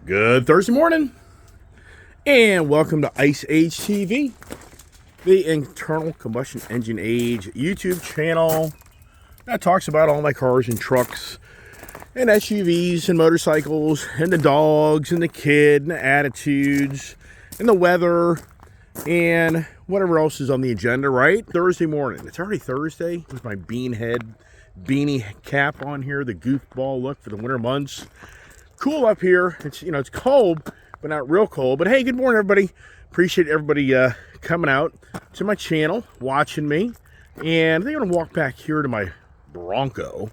Good Thursday morning, and welcome to Ice Age TV, the internal combustion engine age YouTube channel that talks about all my cars and trucks and SUVs and motorcycles and the dogs and the kid and the attitudes and the weather and whatever else is on the agenda, right? Thursday morning. It's already Thursday with my beanie cap on here, the goofball look for the winter months. Cool up here. It's cold, but not real cold. But hey, good morning, everybody. Appreciate everybody coming out to my channel, watching me. And I think I'm gonna walk back here to my Bronco.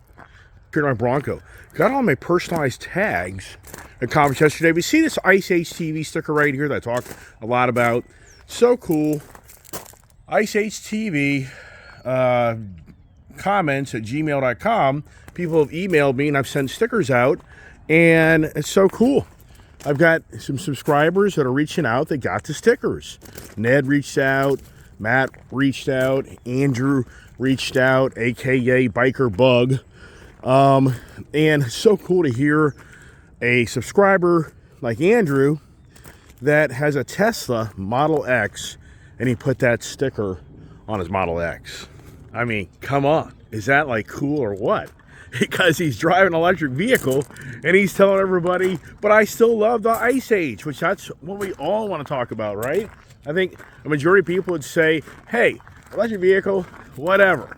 Got all my personalized tags accomplished yesterday. We see this Ice Age TV sticker right here that I talked a lot about. So cool. Ice Age TV comments at gmail.com. People have emailed me and I've sent stickers out. And it's so cool. I've got some subscribers that are reaching out. They got the stickers. Ned reached out. Matt reached out. Andrew reached out, a.k.a. Biker Bug. And it's so cool to hear a subscriber like Andrew that has a Tesla Model X, and he put that sticker on his Model X. I mean, come on. Is that like cool or what? Because he's driving an electric vehicle and he's telling everybody, but I still love the Ice Age, which that's what we all want to talk about, right? I think a majority of people would say, hey, electric vehicle, whatever.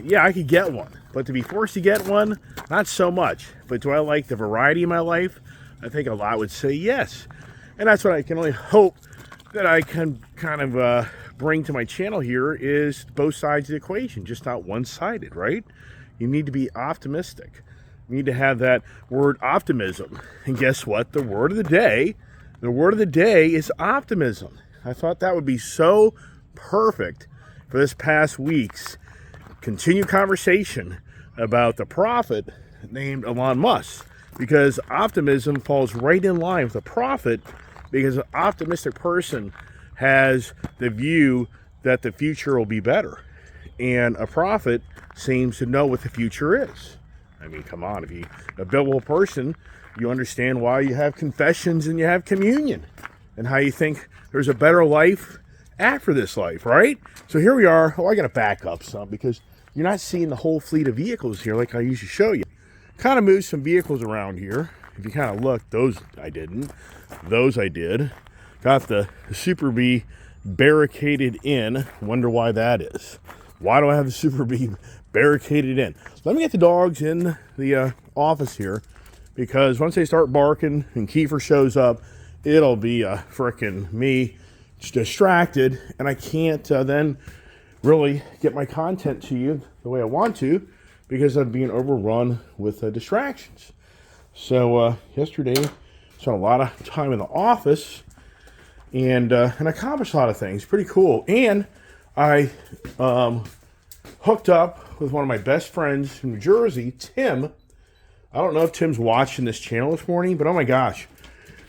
Yeah, I could get one, but to be forced to get one, not so much. But do I like the variety in my life? I think a lot would say yes. And that's what I can only hope that I can kind of bring to my channel here is both sides of the equation, just not one-sided, right? You need to be optimistic. You need to have that word optimism. And guess what? The word of the day is optimism. I thought that would be so perfect for this past week's continued conversation about the prophet named Elon Musk. Because optimism falls right in line with the prophet, because an optimistic person has the view that the future will be better. And a prophet seems to know what the future is. I mean, come on, if you're a biblical person, you understand why you have confessions and you have communion, and how you think there's a better life after this life, right? So here we are. Oh, I got to back up some because you're not seeing the whole fleet of vehicles here like I usually show you. Kind of moved some vehicles around here. If you kind of look, those I didn't. Those I did. Got the Super Bee barricaded in. Wonder why that is. Why do I have the Super Bee barricaded in? Let me get the dogs in the office here, because once they start barking and Kiefer shows up, it'll be frickin' me distracted, and I can't then really get my content to you the way I want to, because I'm being overrun with distractions. So yesterday, spent a lot of time in the office, and accomplished a lot of things. Pretty cool. And I hooked up with one of my best friends from New Jersey, Tim. I don't know if Tim's watching this channel this morning, but oh my gosh,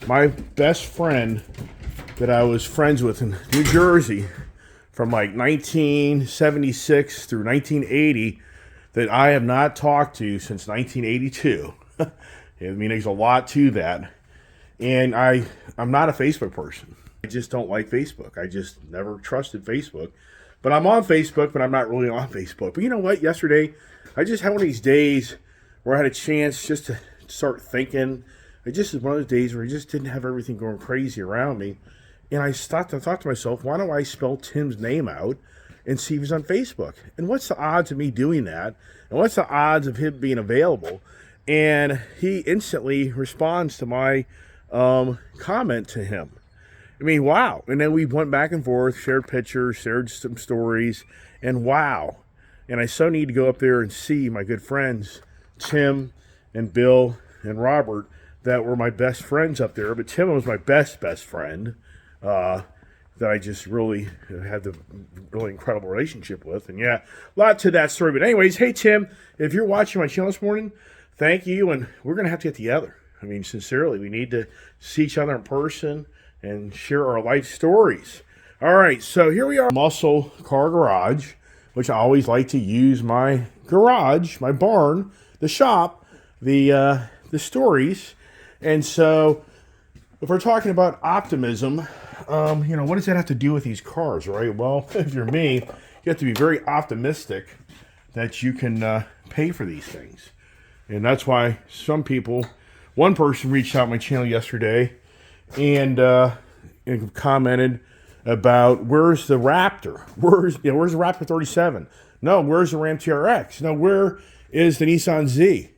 my best friend that I was friends with in New Jersey from like 1976 through 1980 that I have not talked to since 1982. I mean, there's a lot to that. And I'm not a Facebook person. I just don't like Facebook. I just never trusted Facebook. But I'm on Facebook, but I'm not really on Facebook. But you know what? Yesterday, I just had one of these days where I had a chance just to start thinking. It just was one of those days where I just didn't have everything going crazy around me. And I thought to myself, why don't I spell Tim's name out and see if he's on Facebook? And what's the odds of me doing that? And what's the odds of him being available? And he instantly responds to my comment to him. I mean, wow. And then we went back and forth, shared pictures, shared some stories, and wow. And I so need to go up there and see my good friends, Tim and Bill and Robert, that were my best friends up there. But Tim was my best friend that I just really had the really incredible relationship with. And yeah, a lot to that story. But anyways, hey, Tim, if you're watching my channel this morning, thank you. And we're going to have to get together. I mean, sincerely, we need to see each other in person and share our life stories. All right, so here we are, Muscle Car Garage, which I always like to use my garage, my barn, the shop, the stories. And so If we're talking about optimism, what does that have to do with these cars, right? Well, if you're me, you have to be very optimistic that you can pay for these things. And that's why one person reached out my channel yesterday and commented about where's the Raptor? Where's the Raptor 37? No, where's the Ram TRX? No, where is the Nissan Z?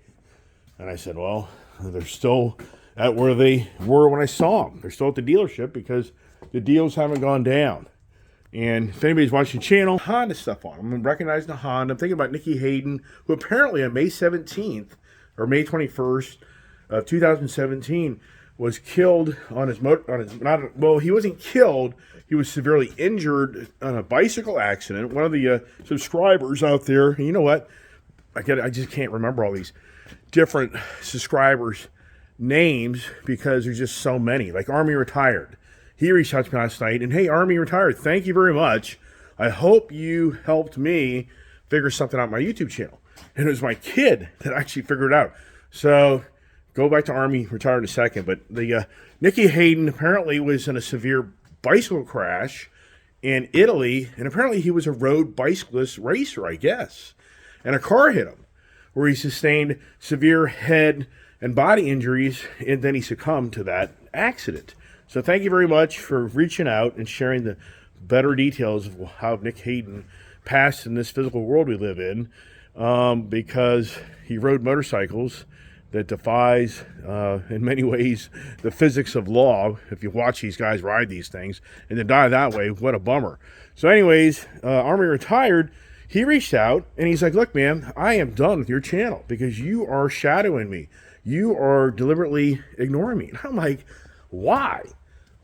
And I said, well, they're still at where they were when I saw them. They're still at the dealership because the deals haven't gone down. And if anybody's watching the channel, Honda stuff on. I'm recognizing the Honda. I'm thinking about Nikki Hayden, who apparently on May 17th or May 21st of 2017 was killed on his he wasn't killed. He was severely injured on a bicycle accident. One of the subscribers out there, and you know what? I just can't remember all these different subscribers' names because there's just so many. Like Army Retired. He reached out to me last night, and hey, Army Retired, thank you very much. I hope you helped me figure something out on my YouTube channel. And it was my kid that actually figured it out. So go back to Army Retired in a second. But the Nikki Hayden apparently was in a severe bicycle crash in Italy, and apparently he was a road bicyclist racer, I guess. And a car hit him, where he sustained severe head and body injuries, and then he succumbed to that accident. So thank you very much for reaching out and sharing the better details of how Nick Hayden passed in this physical world we live in, because he rode motorcycles that defies, in many ways, the physics of law. If you watch these guys ride these things and to die that way, what a bummer. So anyways, Army Retired, he reached out and he's like, look, man, I am done with your channel because you are shadowing me. You are deliberately ignoring me. And I'm like, why?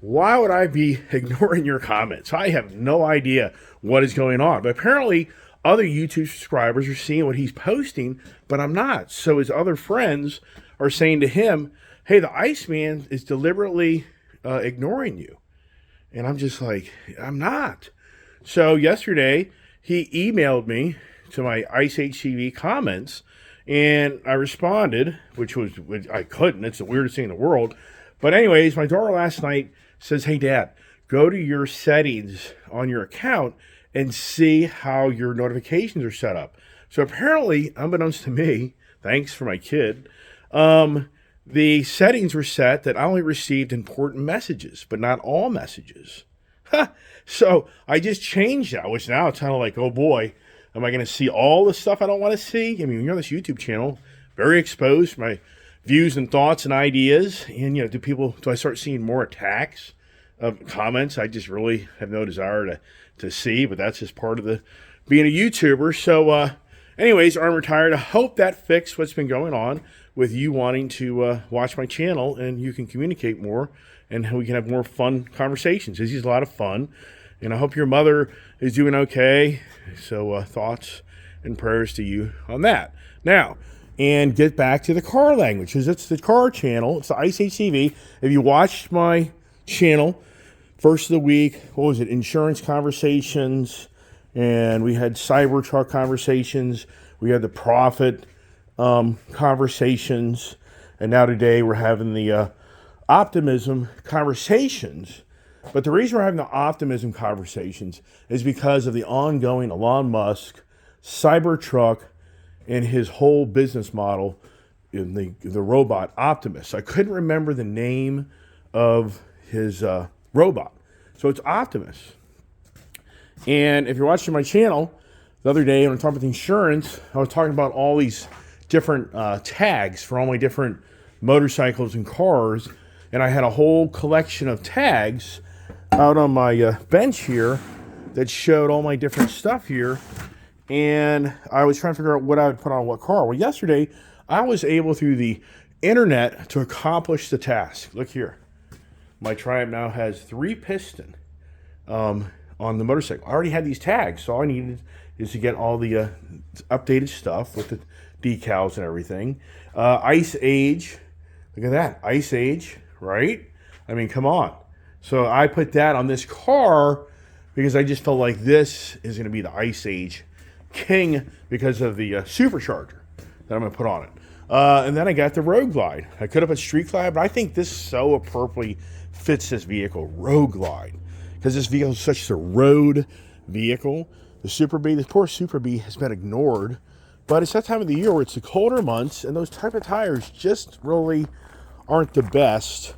Why would I be ignoring your comments? I have no idea what is going on. But apparently other YouTube subscribers are seeing what he's posting, but I'm not. So his other friends are saying to him, hey, the Iceman is deliberately ignoring you. And I'm just like, I'm not. So yesterday he emailed me to my Ice HCV comments, and I responded, which I couldn't. It's the weirdest thing in the world. But anyways, my daughter last night says, hey, Dad, go to your settings on your account and see how your notifications are set up. So apparently, unbeknownst to me, thanks for my kid, the settings were set that I only received important messages, but not all messages. So I just changed that, which now it's kind of like, oh boy, am I going to see all the stuff I don't want to see? I mean, you're on this YouTube channel, very exposed, my views and thoughts and ideas. And, do I start seeing more attacks of comments I just really have no desire to see, but that's just part of being a YouTuber. So anyways, I'm Retired. I hope that fixed what's been going on with you wanting to watch my channel and you can communicate more and we can have more fun conversations. This is a lot of fun. And I hope your mother is doing okay. So thoughts and prayers to you on that. Now, and get back to the car language, because it's the car channel. It's the Ice HCV. If you watched my channel, first of the week, what was it? Insurance conversations, and we had Cybertruck conversations. We had the profit conversations, and now today we're having the optimism conversations. But the reason we're having the optimism conversations is because of the ongoing Elon Musk Cybertruck and his whole business model in the robot Optimus. I couldn't remember the name of his robot. So it's Optimus. And if you're watching my channel, the other day when I'm talking about insurance, I was talking about all these different tags for all my different motorcycles and cars. And I had a whole collection of tags out on my bench here that showed all my different stuff here. And I was trying to figure out what I would put on what car. Well, yesterday, I was able through the internet to accomplish the task. Look here. My Triumph now has 3 piston on the motorcycle. I already had these tags, so all I needed is to get all the updated stuff with the decals and everything. Ice Age. Look at that. Ice Age, right? I mean, come on. So I put that on this car because I just felt like this is going to be the Ice Age King because of the supercharger that I'm going to put on it. And then I got the Road Glide. I could have put Street Glide, but I think this so appropriately fits this vehicle, Road Glide, because this vehicle is such a road vehicle. The Super Bee, this poor Super Bee has been ignored, but it's that time of the year where it's the colder months, and those type of tires just really aren't the best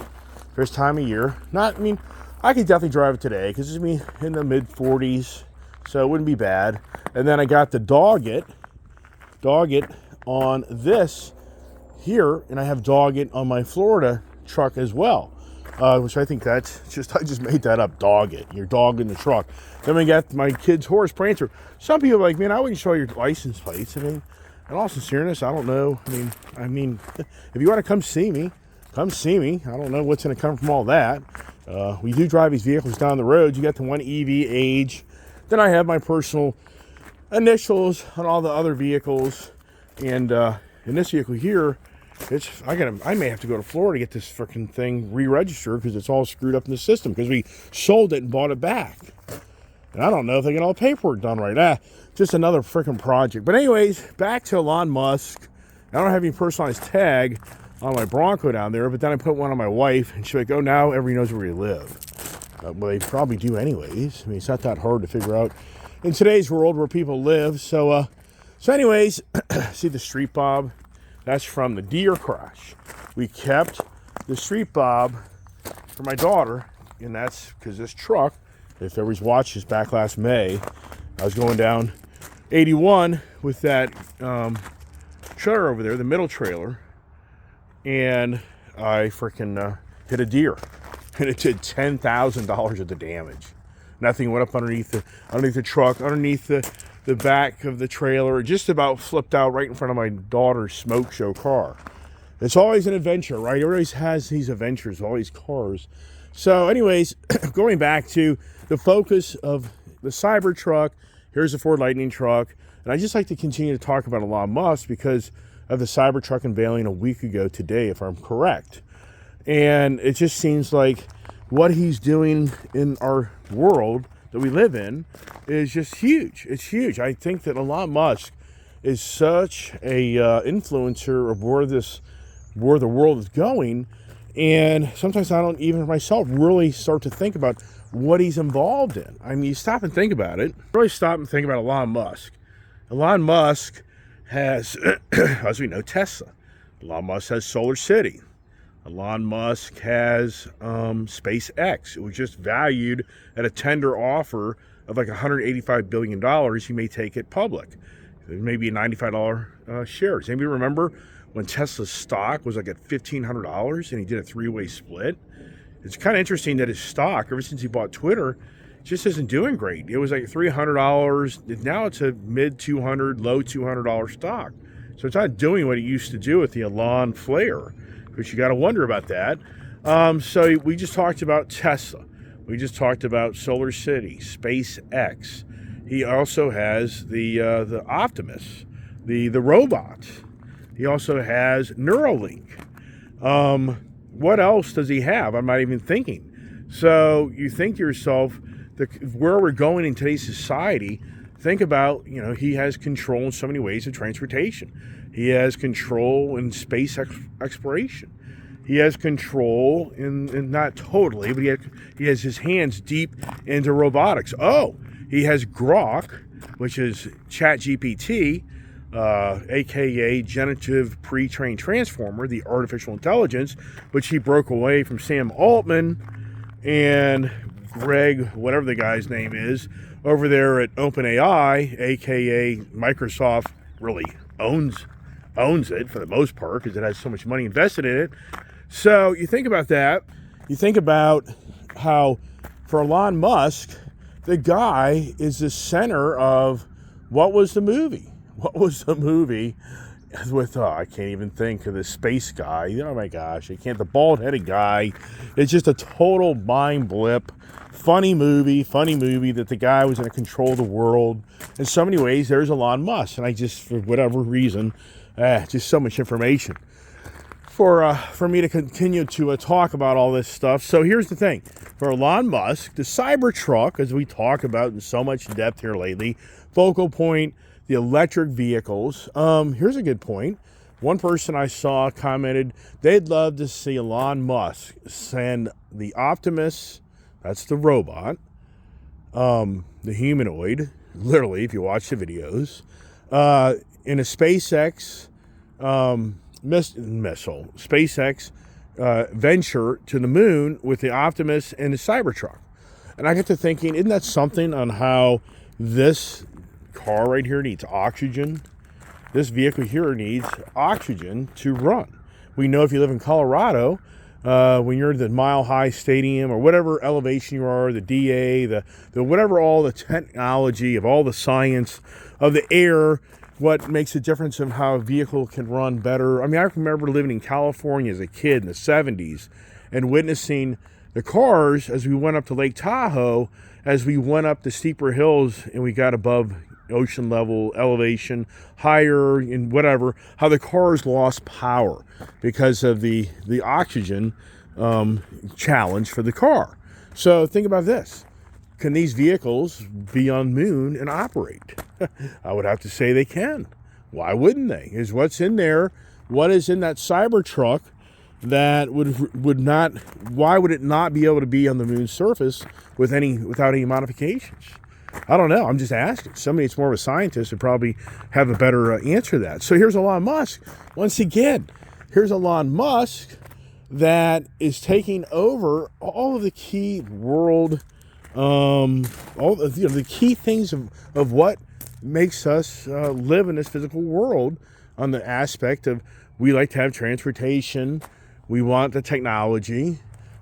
for this time of year. I could definitely drive it today because it's me in the mid 40s, so it wouldn't be bad. And then I got the Dog It on this here, and I have Dog It on my Florida truck as well, which I think I just made that up. Dog It, your dog in the truck. Then we got my kid's horse Prancer. Some people are like, man, I wouldn't show your license plates. I mean, in all sincereness, I don't know. I mean, if you want to come see me. I don't know what's going to come from all that. We do drive these vehicles down the road. You got the one EV age. Then I have my personal initials on all the other vehicles. And in this vehicle here, I may have to go to Florida to get this freaking thing re-registered because it's all screwed up in the system because we sold it and bought it back. And I don't know if they get all the paperwork done right. Just another freaking project. But anyways, back to Elon Musk. I don't have any personalized tag on my Bronco down there, but then I put one on my wife, and she's like, oh, now everybody knows where you live. Well, they probably do anyways. I mean, it's not that hard to figure out in today's world where people live. So anyways, see the Street Bob? That's from the deer crash. We kept the Street Bob for my daughter, and that's because this truck, if everybody's watched this back last May, I was going down 81 with that trailer over there, the middle trailer, and I freaking hit a deer, and it did $10,000 of the damage. Nothing went up underneath the truck, underneath the back of the trailer. It just about flipped out right in front of my daughter's smoke show car. It's always an adventure, right? It always has these adventures, all these cars. So anyways, going back to the focus of the Cybertruck, here's the Ford Lightning truck, and I just like to continue to talk about Elon Musk because of the Cybertruck unveiling a week ago today, if I'm correct. And it just seems like what he's doing in our world that we live in is just huge. It's huge. I think that Elon Musk is such a influencer of where the world is going. And sometimes I don't even myself really start to think about what he's involved in. I mean, you stop and think about it. Really stop and think about Elon Musk. Elon Musk has, as we know, Tesla. Elon Musk has Solar City. Elon Musk has SpaceX. It was just valued at a tender offer of like $185 billion. He may take it public. Maybe a $95 share. Does anybody remember when Tesla's stock was like at $1,500 and he did a three-way split? It's kind of interesting that his stock, ever since he bought Twitter, just isn't doing great. It was like $300. Now it's a mid-200, low $200 stock. So it's not doing what it used to do with the Elon flare, which you got to wonder about that. So we just talked about Tesla. We just talked about Solar City, SpaceX. He also has the Optimus, the robot. He also has Neuralink. What else does he have? I'm not even thinking. So you think to yourself, where we're going in today's society, think about, he has control in so many ways of transportation. He has control in space exploration. He has control in not totally, but he has his hands deep into robotics. Oh, he has Grok, which is ChatGPT, aka Generative Pre-trained Transformer, the artificial intelligence, which he broke away from Sam Altman and Greg, whatever the guy's name is, over there at OpenAI, aka Microsoft really owns it for the most part because it has so much money invested in it. So you think about that. You think about how for Elon Musk, the guy is the center of what was the movie? What was the movie with, I can't even think of the space guy. Oh my gosh, I can't. The bald-headed guy. It's just a total mind blip. Funny movie that the guy was going to control the world. In so many ways, there's Elon Musk. And I just, for whatever reason, just so much information for me to continue to talk about all this stuff. So here's the thing. For Elon Musk, the Cybertruck, as we talk about in so much depth here lately, focal point, the electric vehicles. Here's a good point. One person I saw commented they'd love to see Elon Musk send the Optimus, that's the robot, the humanoid, literally, if you watch the videos, in a SpaceX missile, SpaceX venture to the moon with the Optimus and the Cybertruck. And I get to thinking, isn't that something on how this car right here needs oxygen? This vehicle here needs oxygen to run. We know if you live in Colorado, when you're in the Mile High Stadium or whatever elevation you are, the DA, the whatever, all the technology of all the science of the air, what makes a difference in how a vehicle can run better. I mean, I remember living in California as a kid in the 70s and witnessing the cars as we went up to Lake Tahoe, as we went up the steeper hills and we got above ocean level, elevation, higher, and whatever, how the cars lost power because of the oxygen challenge for the car. So think about this. Can these vehicles be on moon and operate? I would have to say they can. Why wouldn't they? Is what's in there, what is in that Cybertruck that would not, why would it not be able to be on the moon's surface without any modifications? I don't know. I'm just asking. Somebody that's more of a scientist would probably have a better answer to that. So here's Elon Musk. Once again, here's Elon Musk that is taking over all of the key world, all the key things of what makes us live in this physical world, on the aspect of we like to have transportation, we want the technology,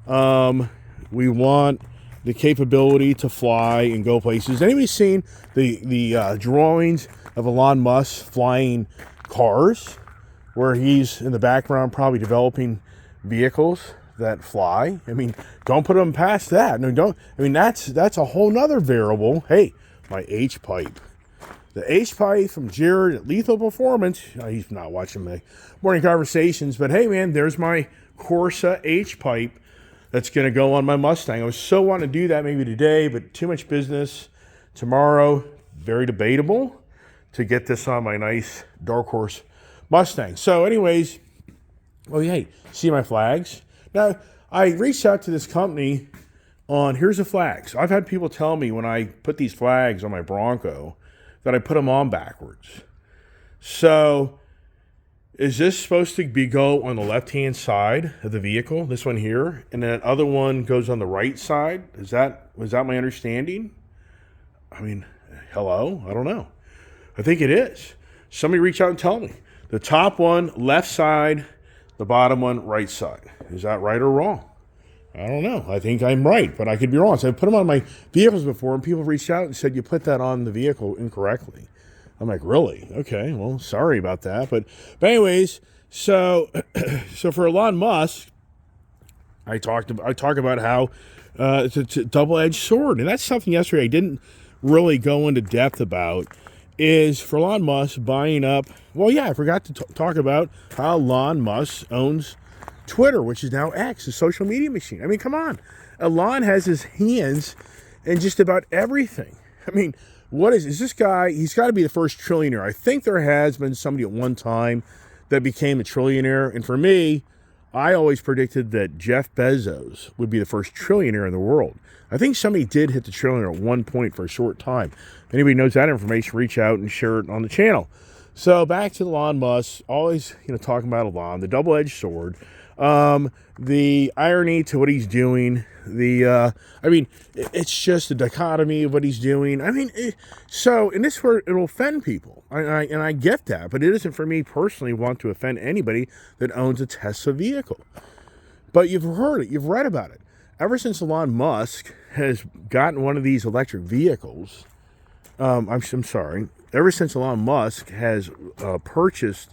we want the capability to fly and go places. Anybody seen the drawings of Elon Musk flying cars, where he's in the background probably developing vehicles that fly? I mean, don't put him past that. No, don't. I mean, that's a whole nother variable. Hey, my H-pipe. The H-pipe from Jared at Lethal Performance. He's not watching my morning conversations, but hey, man, there's my Corsa H-pipe that's going to go on my Mustang. I was so wanting to do that maybe today, but too much business. Tomorrow, very debatable to get this on my nice Dark Horse Mustang. So anyways, oh, hey, see my flags? Now, I reached out to this company on, here's the flags. I've had people tell me when I put these flags on my Bronco that I put them on backwards. So is this supposed to go on the left-hand side of the vehicle, this one here, and that other one goes on the right side? Was that my understanding? I mean, hello? I don't know. I think it is. Somebody reach out and tell me. The top one, left side, the bottom one, right side. Is that right or wrong? I don't know. I think I'm right, but I could be wrong. So I put them on my vehicles before, and people reached out and said, you put that on the vehicle incorrectly. I'm like, really? Okay, well, sorry about that. But anyways, so for Elon Musk, I talk about how it's a double-edged sword. And that's something yesterday I didn't really go into depth about, is for Elon Musk buying up, well, yeah, I forgot to talk about how Elon Musk owns Twitter, which is now X, a social media machine. I mean, come on. Elon has his hands in just about everything. I mean, what is this guy? He's got to be the first trillionaire. I think there has been somebody at one time that became a trillionaire. And for me, I always predicted that Jeff Bezos would be the first trillionaire in the world. I think somebody did hit the trillionaire at one point for a short time. If anybody knows that information, reach out and share it on the channel. So back to Elon Musk, always talking about Elon, the double-edged sword. The irony to what he's doing, it's just a dichotomy of what he's doing. I mean, and this where it'll offend people. And I get that, but it isn't for me personally want to offend anybody that owns a Tesla vehicle. But you've heard it, you've read about it. Ever since Elon Musk has gotten one of these electric vehicles, I'm sorry, ever since Elon Musk has purchased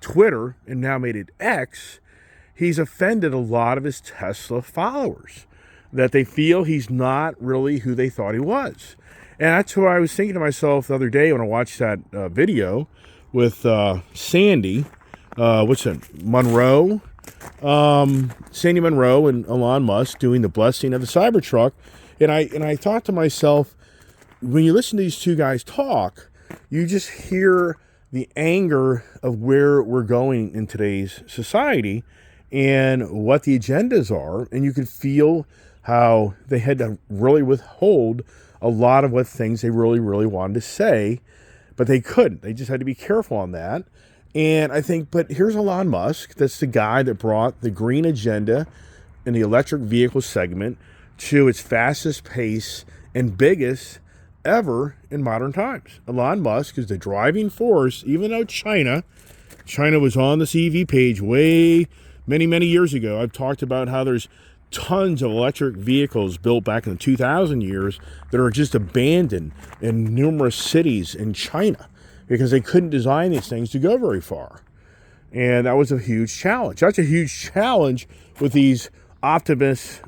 Twitter and now made it X, he's offended a lot of his Tesla followers, that they feel he's not really who they thought he was. And that's what I was thinking to myself the other day when I watched that video with Sandy, Monroe, Sandy Monroe and Elon Musk doing the blessing of the Cybertruck. And I thought to myself, when you listen to these two guys talk, you just hear the anger of where we're going in today's society and what the agendas are. And you could feel how they had to really withhold a lot of what things they really, really wanted to say, but they couldn't. They just had to be careful on that. And I think, but here's Elon Musk. That's the guy that brought the green agenda in the electric vehicle segment to its fastest pace and biggest ever in modern times. Elon Musk is the driving force, even though China was on this EV page way many years ago. I've talked about how there's tons of electric vehicles built back in the 2000 years that are just abandoned in numerous cities in China because they couldn't design these things to go very far. And that was a huge challenge. That's a huge challenge with these Optimus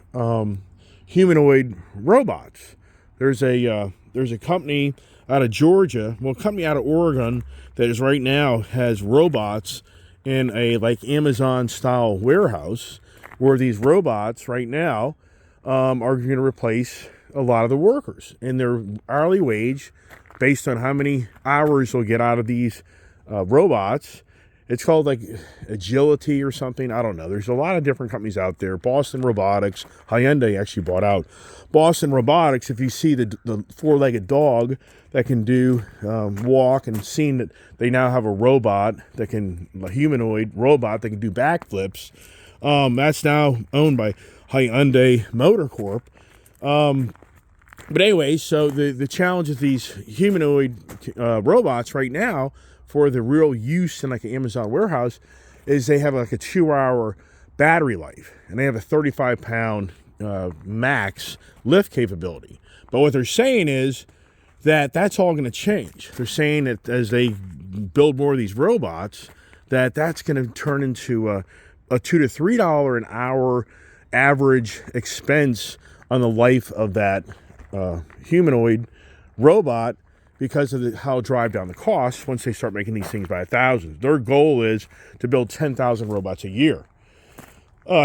humanoid robots. There's a company out of Georgia, well, a company out of Oregon that is right now has robots in a like Amazon style warehouse where these robots right now are going to replace a lot of the workers. And their hourly wage, based on how many hours they'll get out of these robots, it's called like Agility or something. I don't know. There's a lot of different companies out there. Boston Robotics, Hyundai actually bought out Boston Robotics. If you see the four-legged dog that can do walk, and seeing that they now have a humanoid robot that can do backflips, that's now owned by Hyundai Motor Corp. But anyway, so the challenge of these humanoid robots right now for the real use in like an Amazon warehouse is they have like a 2-hour battery life, and they have a 35-pound max lift capability. But what they're saying is that that's all going to change. They're saying that as they build more of these robots, that's going to turn into a $2 to $3 an hour average expense on the life of that humanoid robot, because of how drive down the cost once they start making these things by thousands. Their goal is to build 10,000 robots a year.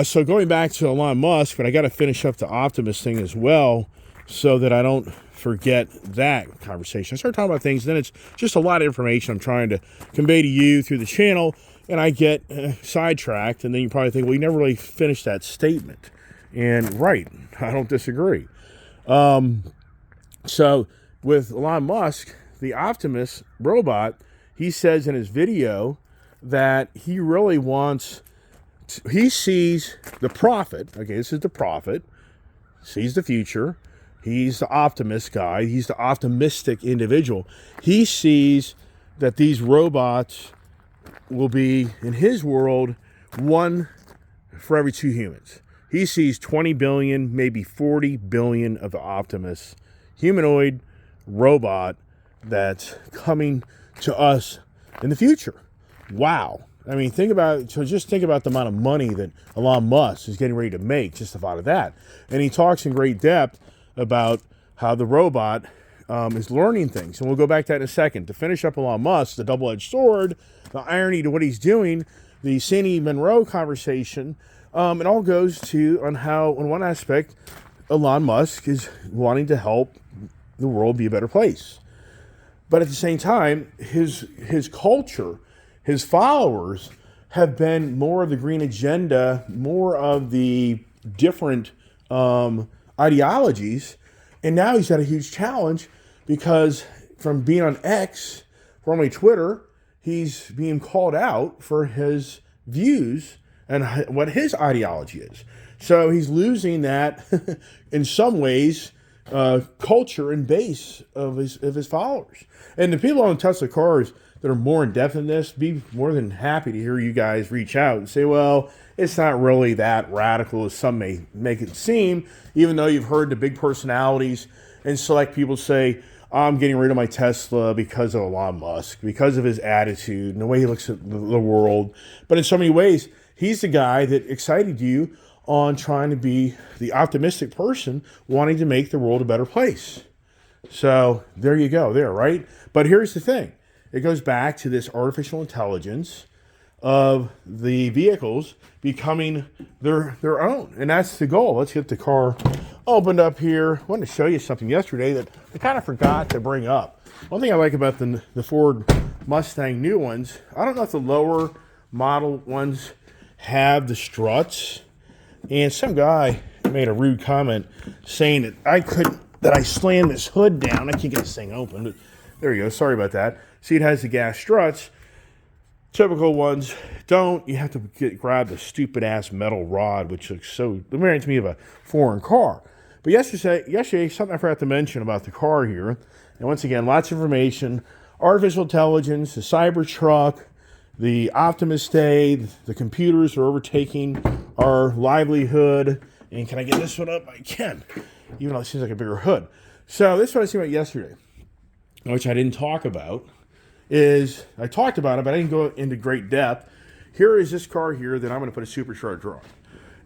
So going back to Elon Musk, but I got to finish up the Optimus thing as well so that I don't forget that conversation. I start talking about things, then it's just a lot of information I'm trying to convey to you through the channel, and I get sidetracked, and then you probably think, well, you never really finished that statement. And right, I don't disagree. So with Elon Musk, the Optimus robot, he says in his video that he really he sees the prophet. Okay, this is the prophet, sees the future. He's the optimist guy. He's the optimistic individual. He sees that these robots will be, in his world, one for every 2 humans. He sees 20 billion, maybe 40 billion of the Optimus humanoid robot that's coming to us in the future. Wow. I mean, just think about the amount of money that Elon Musk is getting ready to make just out of that. And he talks in great depth about how the robot is learning things. And we'll go back to that in a second. To finish up Elon Musk, the double-edged sword, the irony to what he's doing, the Sandy Monroe conversation, it all goes to on how, in one aspect, Elon Musk is wanting to help the world be a better place. But at the same time, his culture, his followers have been more of the green agenda, more of the different ideologies. And now he's got a huge challenge because from being on X, formerly Twitter, he's being called out for his views and what his ideology is. So he's losing that, in some ways, culture and base of his followers. And the people on Tesla cars that are more in depth in this, be more than happy to hear you guys reach out and say, well, it's not really that radical as some may make it seem, even though you've heard the big personalities and select people say, I'm getting rid of my Tesla because of Elon Musk, because of his attitude and the way he looks at the world. But in so many ways, he's the guy that excited you on trying to be the optimistic person wanting to make the world a better place. So there you go there, right? But here's the thing. It goes back to this artificial intelligence of the vehicles becoming their own. And that's the goal. Let's get the car opened up here. I wanted to show you something yesterday that I kind of forgot to bring up. One thing I like about the Ford Mustang new ones. I don't know if the lower model ones have the struts. And some guy made a rude comment saying that I slammed this hood down. I can't get this thing open, but there you go. Sorry about that. See, it has the gas struts. Typical ones don't. You have to grab the stupid ass metal rod, which looks so, reminds me of a foreign car. But yesterday, something I forgot to mention about the car here. And once again, lots of information. Artificial intelligence, the Cybertruck, the Optimus Day, the computers are overtaking our livelihood. And can I get this one up? I can, even though it seems like a bigger hood. So this is what I seen about yesterday, which I didn't talk about, is I talked about it, but I didn't go into great depth. Here is this car here that I'm going to put a supercharger on.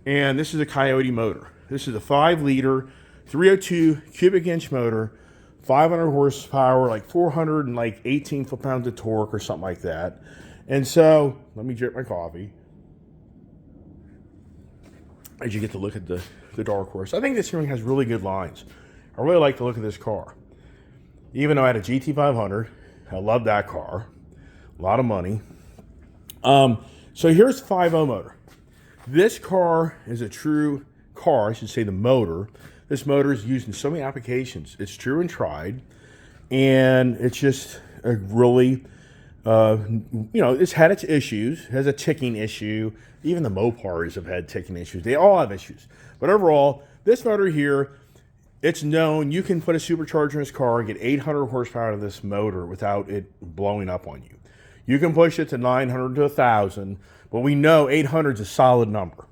And this is a Coyote motor. This is a 5-liter, 302 cubic inch motor, 500 horsepower, like 418 foot-pounds of torque or something like that. And so, let me drink my coffee. As you get to look at the dark horse. I think this thing has really good lines. I really like the look of this car. Even though I had a GT500, I love that car. A lot of money. So here's the 5.0 motor. This car is a true car, I should say the motor. This motor is used in so many applications. It's true and tried. And it's just a really, it's had its issues. It has a ticking issue. Even the Mopars have had ticking issues. They all have issues. But overall, this motor here, it's known you can put a supercharger in this car and get 800 horsepower out of this motor without it blowing up on you. You can push it to 900 to 1,000, but we know 800 is a solid number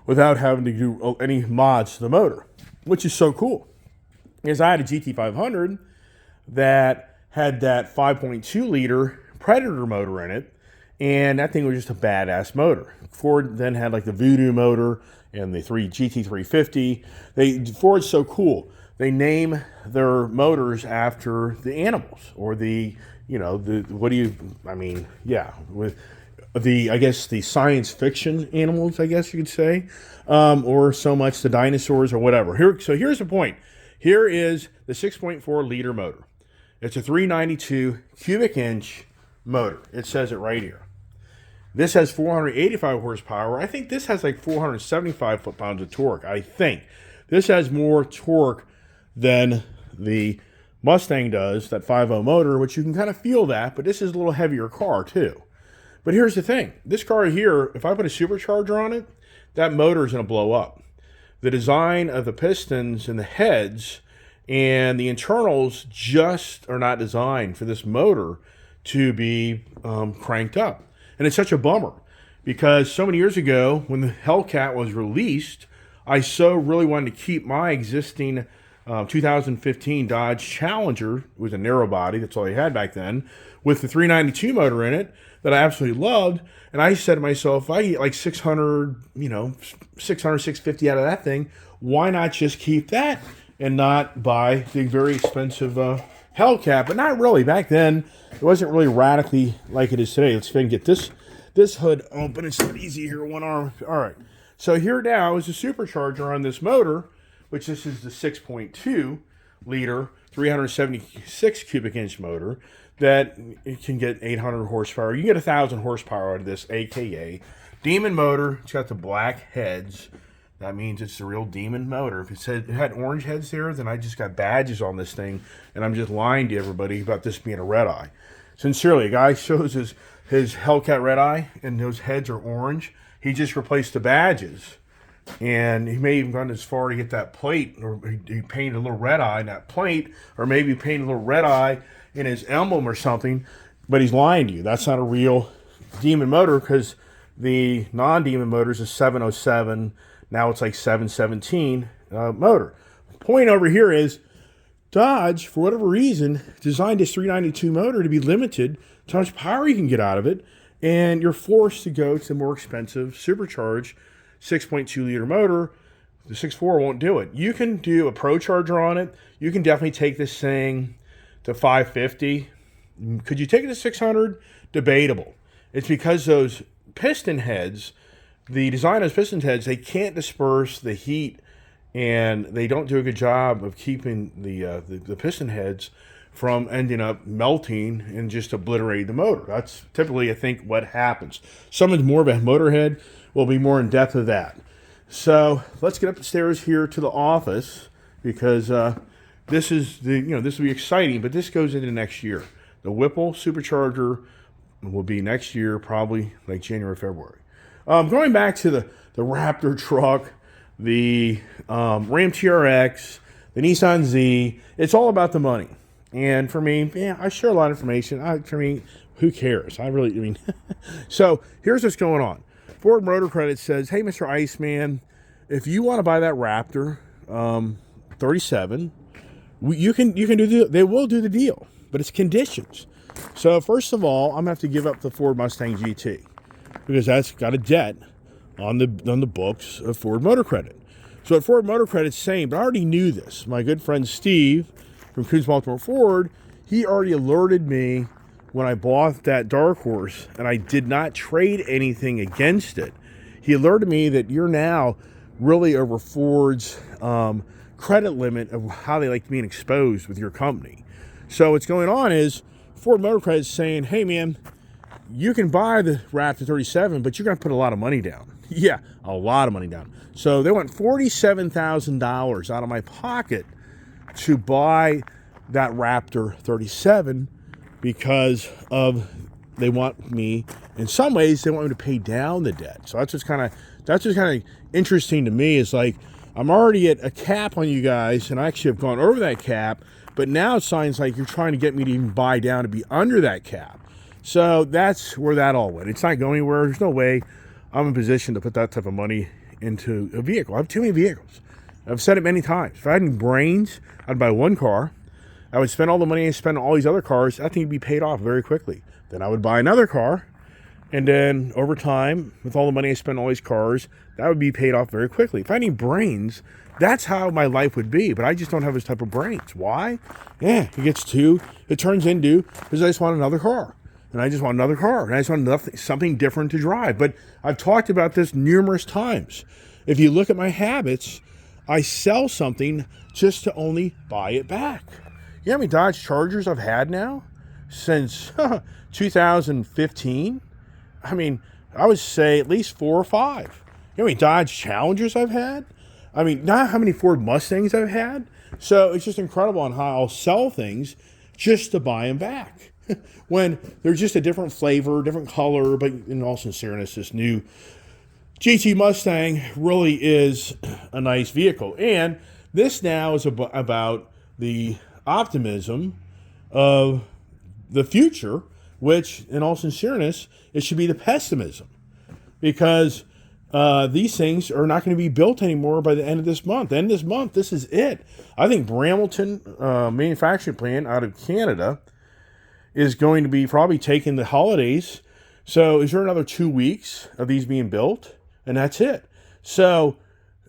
without having to do any mods to the motor, which is so cool. Because I had a GT500 that had that 5.2 liter Predator motor in it, and that thing was just a badass motor. Ford then had like the Voodoo motor and the GT350. Ford's so cool. They name their motors after the animals or with I guess the science fiction animals, I guess you could say, or so much the dinosaurs or whatever. Here's the point. Here is the 6.4 liter motor. It's a 392 cubic inch motor. It says it right here. This has 485 horsepower. I think this has like 475 foot-pounds of torque. I think this has more torque than the Mustang does, that 5.0 motor, which you can kind of feel that, but this is a little heavier car too. But here's the thing. This car here, if I put a supercharger on it, that motor is going to blow up. The design of the pistons and the heads and the internals just are not designed for this motor to be cranked up. And it's such a bummer because so many years ago when the Hellcat was released, I so really wanted to keep my existing 2015 Dodge Challenger. It was a narrow body, that's all I had back then, with the 392 motor in it that I absolutely loved. And I said to myself, if I get like 600, 650 out of that thing, why not just keep that and not buy the very expensive Hellcat? But not really. Back then, it wasn't really radically like it is today. Let's go ahead and get this hood open. It's not easy here, one arm. All right. So here now is a supercharger on this motor, which this is the 6.2 liter, 376 cubic inch motor that it can get 800 horsepower. You get 1,000 horsepower out of this, aka Demon motor. It's got the black heads. That means it's the real Demon motor. If it had orange heads there, then I just got badges on this thing, and I'm just lying to everybody about this being a red eye. Sincerely, a guy shows his Hellcat red eye, and those heads are orange. He just replaced the badges. And he may even gone as far to get that plate, or he painted a little red eye in that plate, or maybe painted a little red eye in his emblem or something, but he's lying to you. That's not a real Demon motor, because the non-Demon motor is a 707. Now it's like 717 motor. The point over here is Dodge, for whatever reason, designed this 392 motor to be limited to how much power you can get out of it, and you're forced to go to the more expensive supercharged 6.2 liter motor. The 6.4 won't do it. You can do a Pro Charger on it. You can definitely take this thing to 550. Could you take it to 600? Debatable. It's because those piston heads, the design of those piston heads, they can't disperse the heat, and they don't do a good job of keeping the piston heads from ending up melting and just obliterating the motor. That's typically, I think, what happens. Someone's more of a motorhead will be more in depth of that. So let's get up the stairs here to the office, because this will be exciting, but this goes into next year. The Whipple supercharger will be next year, probably like January, February. Going back to the Raptor truck, the Ram TRX, the Nissan Z, it's all about the money. And for me, I share a lot of information. For me, who cares? So here's what's going on. Ford Motor Credit says, hey, Mr. Iceman, if you want to buy that Raptor 37, you can do they will do the deal, but it's conditions. So first of all, I'm gonna have to give up the Ford Mustang GT, because that's got a debt on the books of Ford Motor Credit. So what Ford Motor Credit's saying, but I already knew this. My good friend Steve from Coons Baltimore Ford, he already alerted me when I bought that Dark Horse and I did not trade anything against it. He alerted me that you're now really over Ford's credit limit of how they like being exposed with your company. So what's going on is Ford Motor Credit is saying, hey man, you can buy the Raptor 37, but you're going to put a lot of money down. Yeah, a lot of money down. So they want $47,000 out of my pocket to buy that Raptor 37, because they want me, in some ways, they want me to pay down the debt. So that's just kind of interesting to me. Is like, I'm already at a cap on you guys, and I actually have gone over that cap, but now it sounds like you're trying to get me to even buy down to be under that cap. So that's where that all went. It's not going anywhere. There's no way I'm in a position to put that type of money into a vehicle. I have too many vehicles. I've said it many times. If I had any brains, I'd buy one car. I would spend all the money I spend on all these other cars. I think it'd be paid off very quickly. Then I would buy another car. And then over time, with all the money I spend on all these cars, that would be paid off very quickly. If I had any brains, that's how my life would be. But I just don't have this type of brains. Why? It turns into, because I just want another car. And I just want another car. And I just want something different to drive. But I've talked about this numerous times. If you look at my habits, I sell something just to only buy it back. You know how many Dodge Chargers I've had now? Since 2015? I mean, I would say at least 4 or 5. You know how many Dodge Challengers I've had? I mean, not how many Ford Mustangs I've had. So it's just incredible on how I'll sell things just to buy them back. When they're just a different flavor, different color, but in all sincereness, this new GT Mustang really is a nice vehicle. And this now is about the optimism of the future, which in all sincereness, it should be the pessimism, because these things are not going to be built anymore by the end of this month. The end of this month, this is it. I think Bramilton manufacturing plant out of Canada is going to be probably taking the holidays. So is there another 2 weeks of these being built? And that's it. So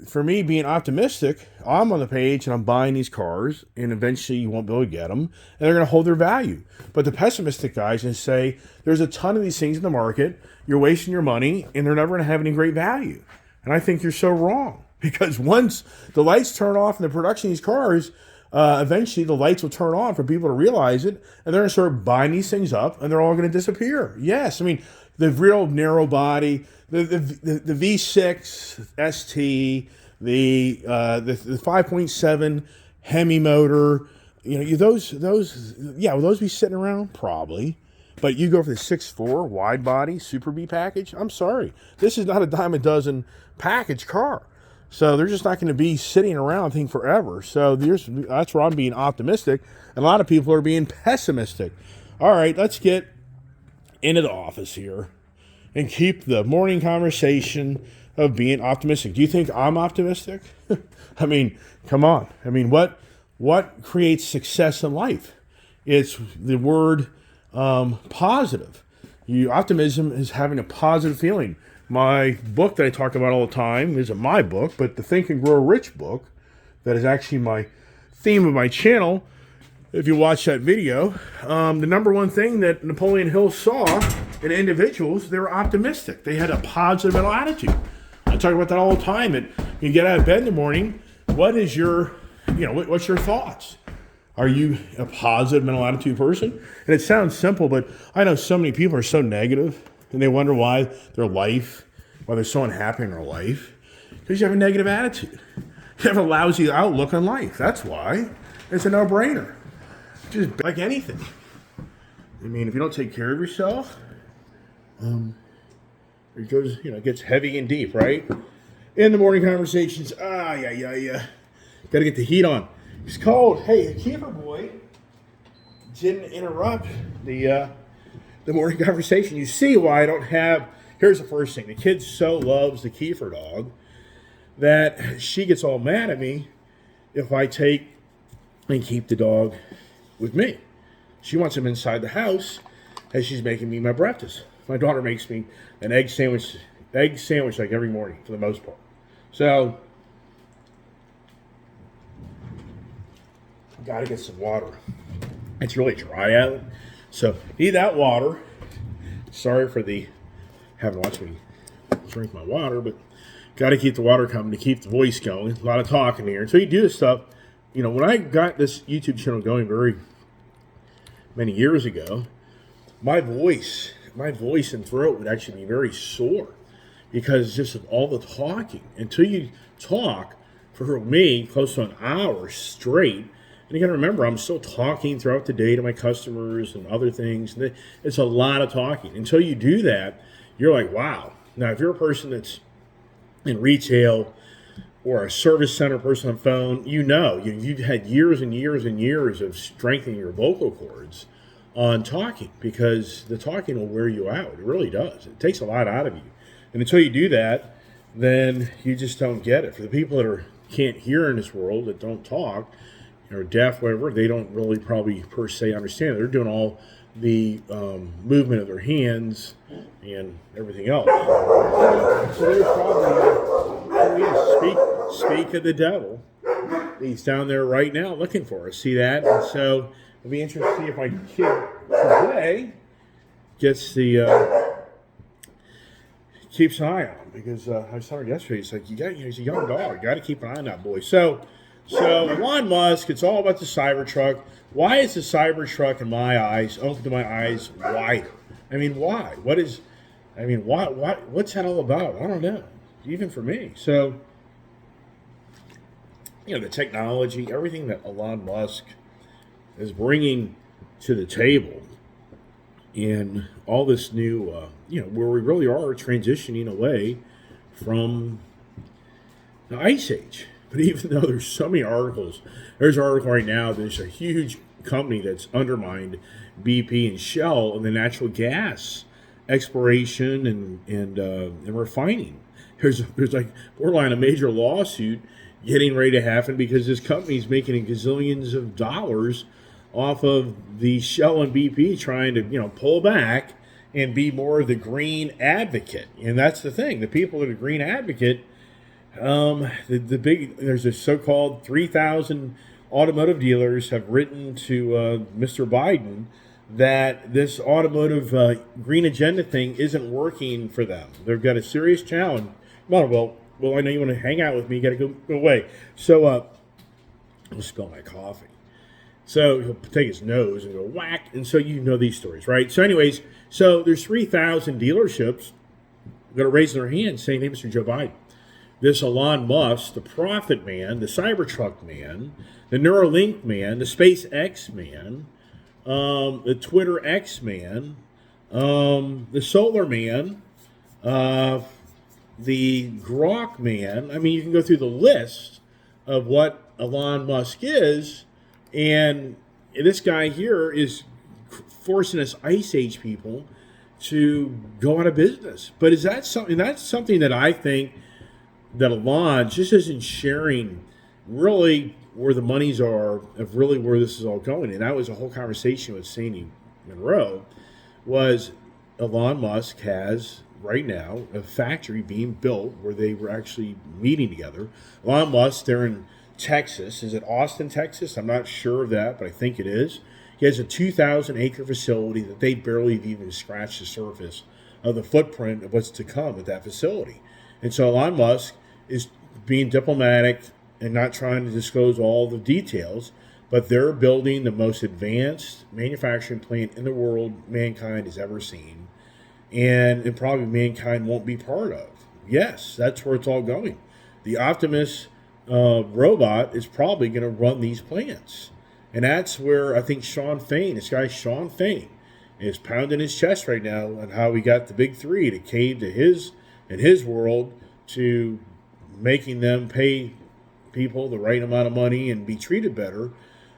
for me, being optimistic, I'm on the page and I'm buying these cars, and eventually you won't be able to get them, and they're going to hold their value. But the pessimistic guys can say, there's a ton of these things in the market, you're wasting your money, and they're never going to have any great value. And I think you're so wrong, because once the lights turn off in the production of these cars, eventually the lights will turn on for people to realize it, and they're going to start buying these things up, and they're all going to disappear. Yes, I mean, the real narrow body, the V6 ST, the 5.7 Hemi motor, will those be sitting around? Probably. But you go for the 6.4 wide body Super B package, I'm sorry. This is not a dime a dozen package car. So they're just not going to be sitting around, I think, forever. So that's where I'm being optimistic. And a lot of people are being pessimistic. All right, let's get into the office here and keep the morning conversation of being optimistic. Do you think I'm optimistic? I mean, come on. I mean, what creates success in life? It's the word positive. Optimism is having a positive feeling. My book that I talk about all the time isn't my book, but the Think and Grow Rich book, that is actually my theme of my channel. If you watch that video, the number one thing that Napoleon Hill saw in individuals, they were optimistic. They had a positive mental attitude. I talk about that all the time. And you get out of bed in the morning, what is your, what's your thoughts? Are you a positive mental attitude person? And it sounds simple, but I know so many people are so negative, and they wonder why they're so unhappy in their life, because you have a negative attitude. You have a lousy outlook on life. That's why. It's a no-brainer. Just like anything. I mean, if you don't take care of yourself, it goes, it gets heavy and deep, right? In the morning conversations, yeah. Got to get the heat on. It's cold. Hey, the keeper boy didn't interrupt the morning conversation. You see why I don't have. Here's the first thing: the kid so loves the Kiefer dog that she gets all mad at me if I take and keep the dog with me. She wants him inside the house as she's making me my breakfast. My daughter makes me an egg sandwich like every morning for the most part. So, got to get some water. It's really dry out, so need that water. Sorry for having watched me drink my water, but got to keep the water coming to keep the voice going. A lot of talking here. So you do this stuff. When I got this YouTube channel going very many years ago, my voice and throat would actually be very sore because just of all the talking. Until you talk for me close to an hour straight, and you got to remember, I'm still talking throughout the day to my customers and other things. It's a lot of talking. Until you do that, you're like, wow. Now, if you're a person that's in retail or a service center person on the phone, you've had years and years and years of strengthening your vocal cords on talking, because the talking will wear you out. It really does. It takes a lot out of you. And until you do that, then you just don't get it. For the people that can't hear in this world, that don't talk, or deaf, whatever, they don't really probably per se understand. They're doing all the movement of their hands and everything else. So they're probably, speak of the devil. He's down there right now looking for us. See that? And so it'll be interesting to see if my kid today gets keeps an eye on him, because I saw her yesterday. He's like, he's a young dog. You got to keep an eye on that boy. So Elon Musk, it's all about the Cybertruck. Why is the Cybertruck, in my eyes, opened my eyes wider? I mean, why? What's that all about? I don't know. Even for me. So, the technology, everything that Elon Musk is bringing to the table in all this new, where we really are transitioning away from the Ice Age. But even though there's so many articles, there's an article right now, there's a huge company that's undermined BP and Shell and the natural gas exploration and refining. There's like borderline a major lawsuit getting ready to happen because this company's making gazillions of dollars off of the Shell and BP trying to, pull back and be more of the green advocate. And that's the thing. The people that are green advocate, there's a so-called 3,000 automotive dealers have written to Mr. Biden that this automotive green agenda thing isn't working for them. They've got a serious challenge. Well, I know you want to hang out with me. You got to go away. So I'll spill my coffee. So he'll take his nose and go whack. And so these stories, right? So anyways, there's 3,000 dealerships that are raising their hands saying, hey, Mr. Joe Biden, this Elon Musk, the profit man, the Cybertruck man, the Neuralink man, the SpaceX man, the Twitter X man, the solar man, the Grok man. I mean, you can go through the list of what Elon Musk is, and this guy here is forcing us Ice Age people to go out of business. But is that something? That's something that I think that Elon just isn't sharing really where the monies are of really where this is all going. And that was a whole conversation with Sandy Monroe, was Elon Musk has right now a factory being built where they were actually meeting together. Elon Musk, they're in Texas. Is it Austin, Texas? I'm not sure of that, but I think it is. He has a 2,000-acre facility that they barely have even scratched the surface of the footprint of what's to come at that facility. And so Elon Musk is being diplomatic and not trying to disclose all the details, but they're building the most advanced manufacturing plant in the world mankind has ever seen, and probably mankind won't be part of. Yes, that's where it's all going. The Optimus robot is probably going to run these plants. And that's where I think Sean Fain, this guy Sean Fain, is pounding his chest right now on how he got the big three to cave to his world, to making them pay people the right amount of money and be treated better.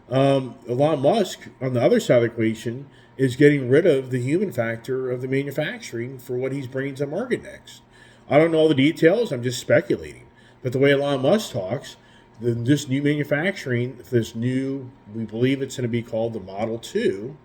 Elon Musk, on the other side of the equation, is getting rid of the human factor of the manufacturing for what he's bringing to market next. I don't know all the details. I'm just speculating. But the way Elon Musk talks, this new manufacturing, we believe it's going to be called the Model 2,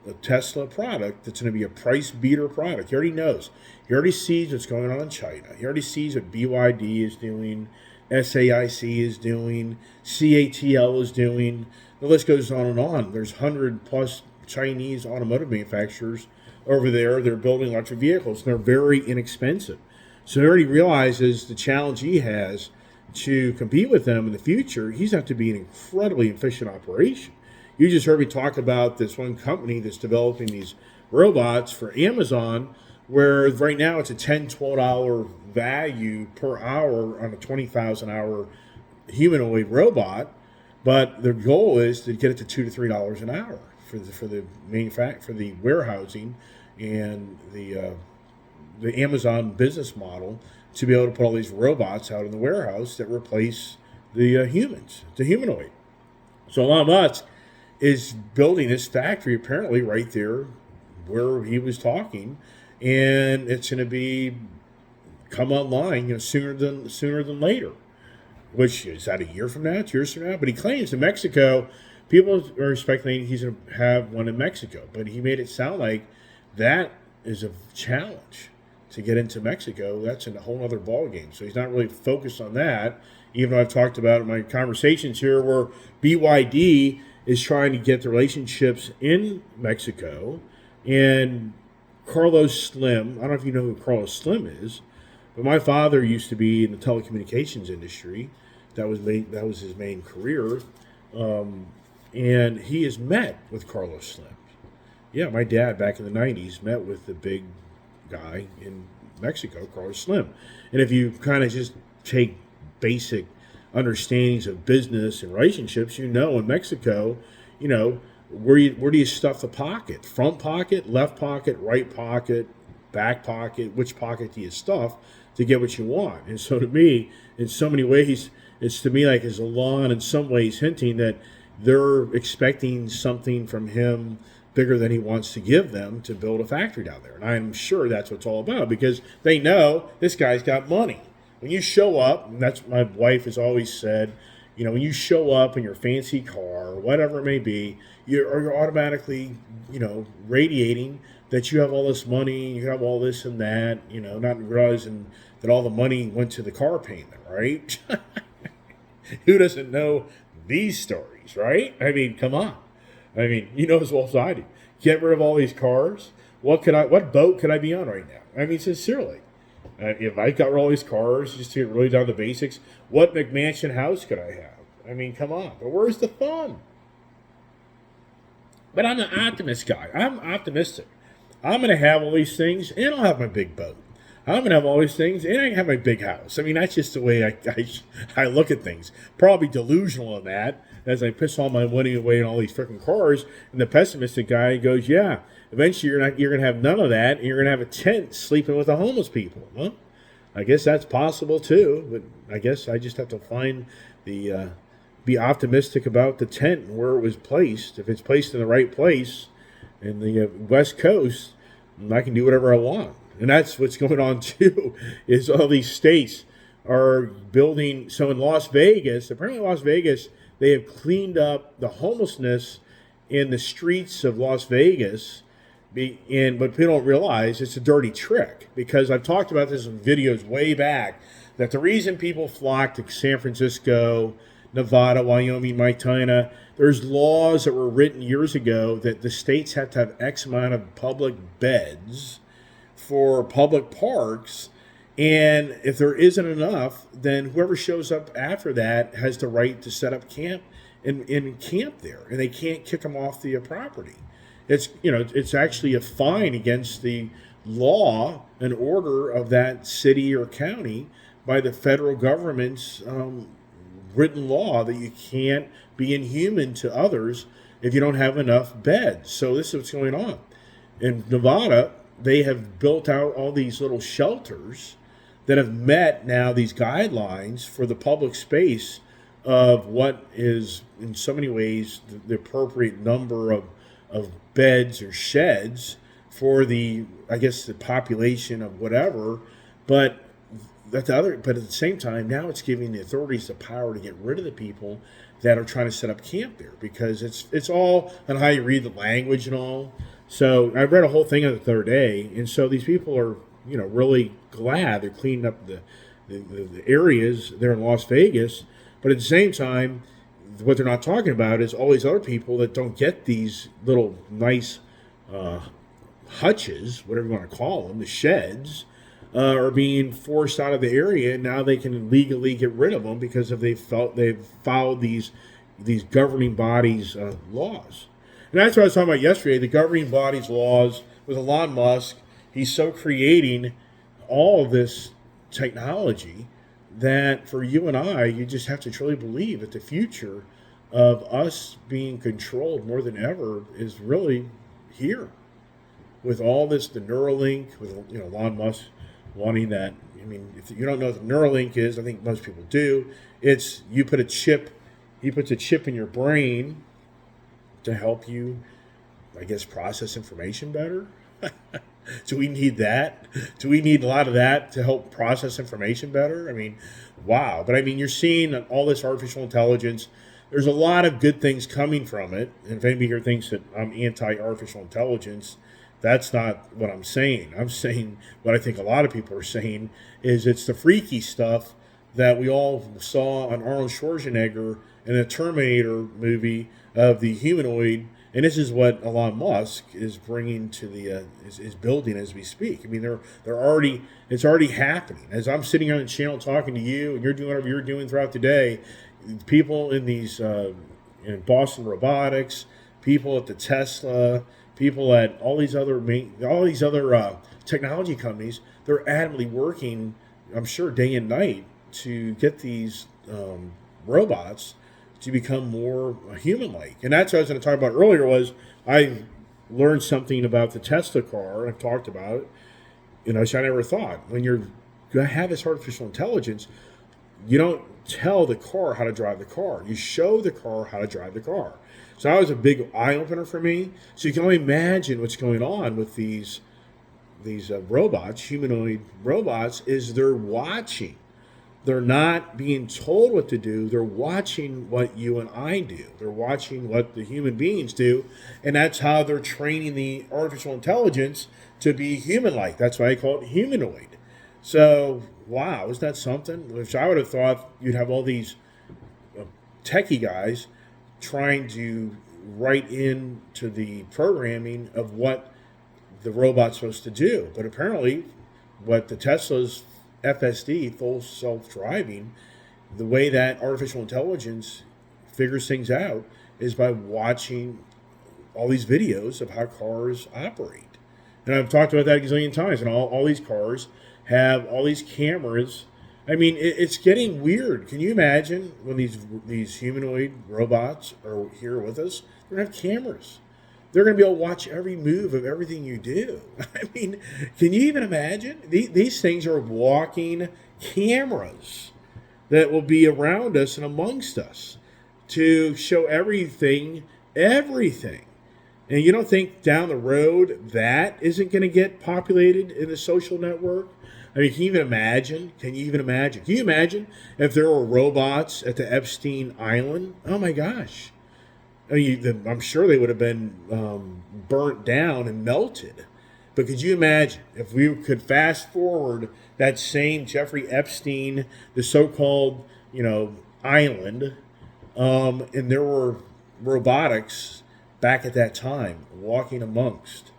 a Tesla product that's going to be a price beater product. He already knows. He already sees what's going on in China. He already sees what BYD is doing, SAIC is doing, CATL is doing. The list goes on and on. There's 100 plus Chinese automotive manufacturers over there. They're building electric vehicles, and they're very inexpensive. So he already realizes the challenge he has to compete with them in the future. He's going to have to be an incredibly efficient operation. You just heard me talk about this one company that's developing these robots for Amazon, where right now it's a $10, $12 value per hour on a 20,000 hour humanoid robot, but their goal is to get it to $2 to $3 an hour for the warehousing and the Amazon business model, to be able to put all these robots out in the warehouse that replace the humans, the humanoid. So Elon Musk is building his factory apparently right there where he was talking, and it's going to come online, sooner than later. Which is that a year from now, 2 years from now? But he claims in Mexico, people are speculating he's going to have one in Mexico, but he made it sound like that is a challenge to get into Mexico. That's a whole other ballgame. So he's not really focused on that, even though I've talked about in my conversations here where BYD is trying to get the relationships in Mexico. And Carlos Slim, I don't know if you know who Carlos Slim is, but my father used to be in the telecommunications industry. That was his main career. And he has met with Carlos Slim. Yeah, my dad back in the 90s met with the big guy in Mexico, Carlos Slim. And if you kind of just take basic understandings of business and relationships, in Mexico, where do you stuff the pocket? Front pocket, left pocket, right pocket, back pocket? Which pocket do you stuff to get what you want? And so to me, in so many ways, it's to me like Elon in some ways hinting that they're expecting something from him bigger than he wants to give them to build a factory down there. And I'm sure that's what it's all about, because they know this guy's got money. When you show up, and that's what my wife has always said, when you show up in your fancy car, or whatever it may be, you're automatically, radiating that you have all this money, you have all this and that, not realizing that all the money went to the car payment, right? Who doesn't know these stories, right? I mean, come on. I mean, you know as well as I do. Get rid of all these cars. What boat could I be on right now? I mean, sincerely. If I got rid of all these cars, just to get really down to basics, what McMansion house could I have? I mean, come on. But where's the fun? But I'm an optimist guy. I'm optimistic. I'm going to have all these things, and I'll have my big boat. I'm going to have all these things, and I have my big house. I mean, that's just the way I look at things. Probably delusional in that, as I piss all my money away in all these freaking cars. And the pessimistic guy goes, yeah, eventually you're going to have none of that, and you're going to have a tent sleeping with the homeless people. Well, I guess that's possible too, but I guess I just have to find be optimistic about the tent and where it was placed. If it's placed in the right place in the West Coast, I can do whatever I want. And that's what's going on too, is all these states are building. So in Las Vegas, apparently Las Vegas, they have cleaned up the homelessness in the streets of Las Vegas. And what people don't realize, it's a dirty trick, because I've talked about this in videos way back, that the reason people flock to San Francisco, Nevada, Wyoming, Montana, there's laws that were written years ago that the states have to have X amount of public beds for public parks, And if there isn't enough, then whoever shows up after that has the right to set up camp and camp there, and they can't kick them off the property. It's actually a fine against the law and order of that city or county by the federal government's written law that you can't be inhuman to others if you don't have enough beds. So this is what's going on in Nevada. They have built out all these little shelters that have met now these guidelines for the public space of what is in so many ways the appropriate number of beds or sheds for the, I guess, the population of whatever. But but at the same time, now it's giving the authorities the power to get rid of the people that are trying to set up camp there, because it's all on how you read the language and all. So I read a whole thing on the third day, and so these people are really glad they're cleaning up the areas there in Las Vegas, but at the same time, what they're not talking about is all these other people that don't get these little nice hutches, whatever you want to call them, the sheds, are being forced out of the area, and now they can legally get rid of them because they've followed these governing bodies' laws. And that's what I was talking about yesterday, the governing bodies' laws with Elon Musk. He's so creating all of this technology that for you and I, you just have to truly believe that the future of us being controlled more than ever is really here. With all this, the Neuralink, with Elon Musk wanting that. I mean, if you don't know what the Neuralink is, I think most people do. It's he puts a chip in your brain to help you, I guess, process information better. Do we need that? Do we need a lot of that to help process information better? I mean, wow. But I mean, you're seeing all this artificial intelligence. There's a lot of good things coming from it. And if anybody here thinks that I'm anti-artificial intelligence, that's not what I'm saying. I'm saying what I think a lot of people are saying is it's the freaky stuff that we all saw on Arnold Schwarzenegger in the Terminator movie of the humanoid. And this is what Elon Musk is bringing to the is building as we speak. I mean, it's already happening. As I'm sitting on the channel talking to you, and you're doing whatever you're doing throughout the day, people in these in Boston Robotics, people at the Tesla, people at all these other technology companies, they're adamantly working, I'm sure, day and night to get these robots to become more human-like. And that's what I was going to talk about earlier. Was I learned something about the Tesla car. I've talked about it. Which I never thought. When you're going to have this artificial intelligence, you don't tell the car how to drive the car. You show the car how to drive the car. So that was a big eye-opener for me. So you can only imagine what's going on with these robots, humanoid robots, is they're watching. They're not being told what to do. They're watching what you and I do. They're watching what the human beings do. And that's how they're training the artificial intelligence to be human-like. That's why I call it humanoid. So, wow, isn't that something? Which I would have thought you'd have all these techie guys trying to write into the programming of what the robot's supposed to do. But apparently, what the Tesla's FSD, full self-driving, the way that artificial intelligence figures things out is by watching all these videos of how cars operate. And I've talked about that a gazillion times. And all these cars have all these cameras. I mean, it's getting weird. Can you imagine when these humanoid robots are here with us? They're going to have cameras. They're going to be able to watch every move of everything you do. I mean, can you even imagine? These things are walking cameras that will be around us and amongst us to show everything. And you don't think down the road that isn't going to get populated in the social network? I mean, can you even imagine? Can you imagine if there were robots at the Epstein Island? Oh my gosh. I mean, I'm sure they would have been burnt down and melted. But could you imagine if we could fast forward that same Jeffrey Epstein, the so-called, island, and there were robotics back at that time walking amongst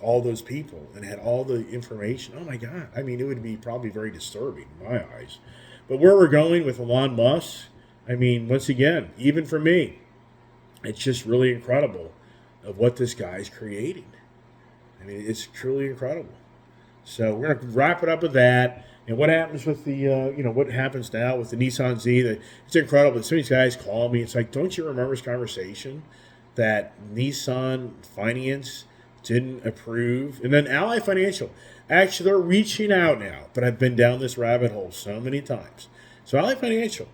all those people and had all the information. Oh my God! I mean, it would be probably very disturbing in my eyes. But where we're going with Elon Musk, I mean, once again, even for me, it's just really incredible of what this guy's creating. I mean, it's truly incredible. So we're gonna wrap it up with that. And what happens with the, what happens now with the Nissan Z? It's incredible. Some of these guys call me. It's like, don't you remember this conversation that Nissan Finance didn't approve? And then Ally Financial, actually, they're reaching out now. But I've been down this rabbit hole so many times. So Ally Financial,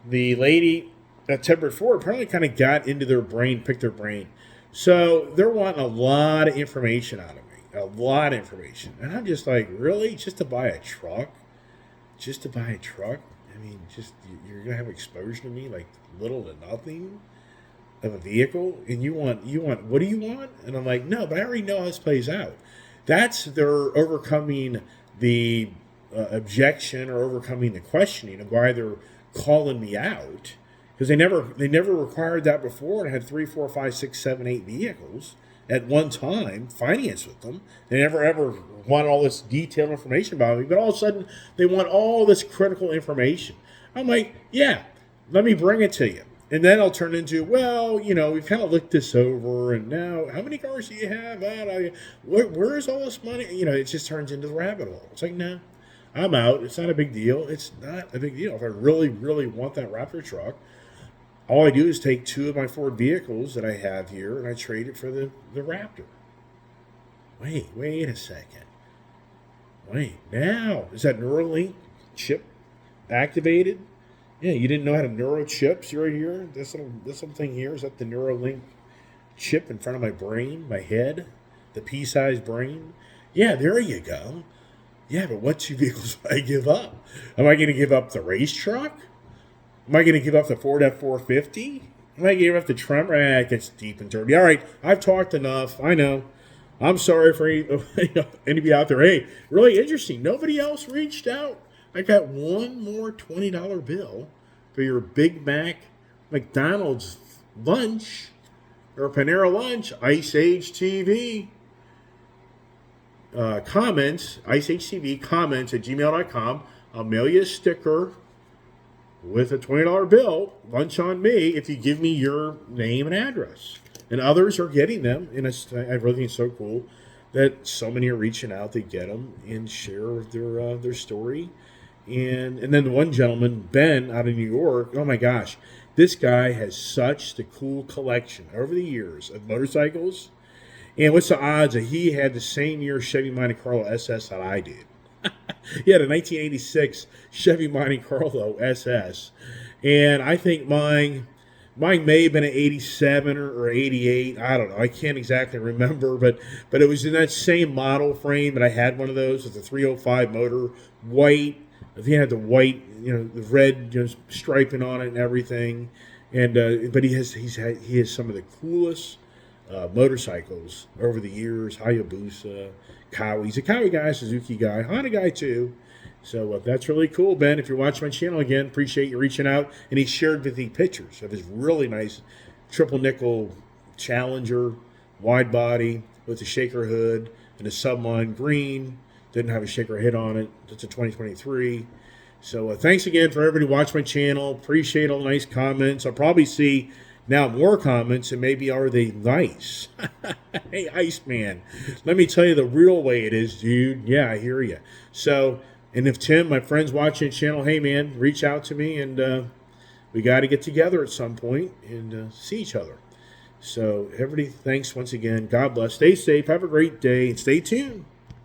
the lady that tempered forward apparently kind of got into their brain, picked their brain. So they're wanting a lot of information out of me. A lot of information. And I'm just like, really? Just to buy a truck? Just to buy a truck? I mean, just you're going to have exposure to me like little to nothing of a vehicle? And you want, what do you want? And I'm like, no, but I already know how this plays out. That's their overcoming the objection or overcoming the questioning of why they're calling me out. Because they never required that before and had 3, 4, 5, 6, 7, 8 vehicles at one time, financed with them. They never ever wanted all this detailed information about me, but all of a sudden they want all this critical information. I'm like, yeah, let me bring it to you. And then I'll turn into, well, we've kind of looked this over, and now, how many cars do you have? Where's all this money? It just turns into the rabbit hole. It's like, no, I'm out. It's not a big deal. It's not a big deal. If I really, really want that Raptor truck, all I do is take 2 of my Ford vehicles that I have here, and I trade it for the Raptor. Wait a second. Wait, now, is that Neuralink chip activated? Yeah, you didn't know how to neuro chips right here? This little thing here, is that the Neuralink chip in front of my brain, my head, the pea-sized brain? Yeah, there you go. Yeah, but what 2 vehicles do I give up? Am I going to give up the race truck? Am I going to give up the Ford F-450? Am I going to give up the Tremor? It gets deep and dirty. All right, I've talked enough. I know. I'm sorry for anybody out there. Hey, really interesting. Nobody else reached out. I got one more $20 bill for your Big Mac McDonald's lunch or Panera lunch. Ice Age TV comments, Ice Age TV comments at gmail.com. I'll mail you a sticker with a $20 bill, lunch on me, if you give me your name and address. And others are getting them, and I really think it's so cool that so many are reaching out to get them and share their story. And then the one gentleman, Ben, out of New York, oh my gosh, this guy has such the cool collection over the years of motorcycles. And what's the odds that he had the same year Chevy Monte Carlo SS that I did? He had a 1986 Chevy Monte Carlo SS, and I think mine may have been an 87 or 88. I don't know. I can't exactly remember, but it was in that same model frame, and I had one of those with a 305 motor, white. I think it had the white, the red striping on it and everything. And but he has some of the coolest motorcycles over the years. Hayabusa, Kawi. He's a Kawi guy, Suzuki guy, Honda guy too. So that's really cool, Ben. If you're watching my channel again, appreciate you reaching out. And he shared with me pictures of his really nice triple nickel Challenger wide body with a shaker hood and a Subline green. Didn't have a shaker head on it. It's a 2023. So thanks again for everybody watching my channel. Appreciate all the nice comments. I'll probably see now more comments, and maybe are they nice? Hey, Iceman, let me tell you the real way it is, dude. Yeah, I hear you. So, and if Tim, my friend's watching the channel, hey, man, reach out to me, and we got to get together at some point and see each other. So, everybody, thanks once again. God bless. Stay safe. Have a great day, and stay tuned.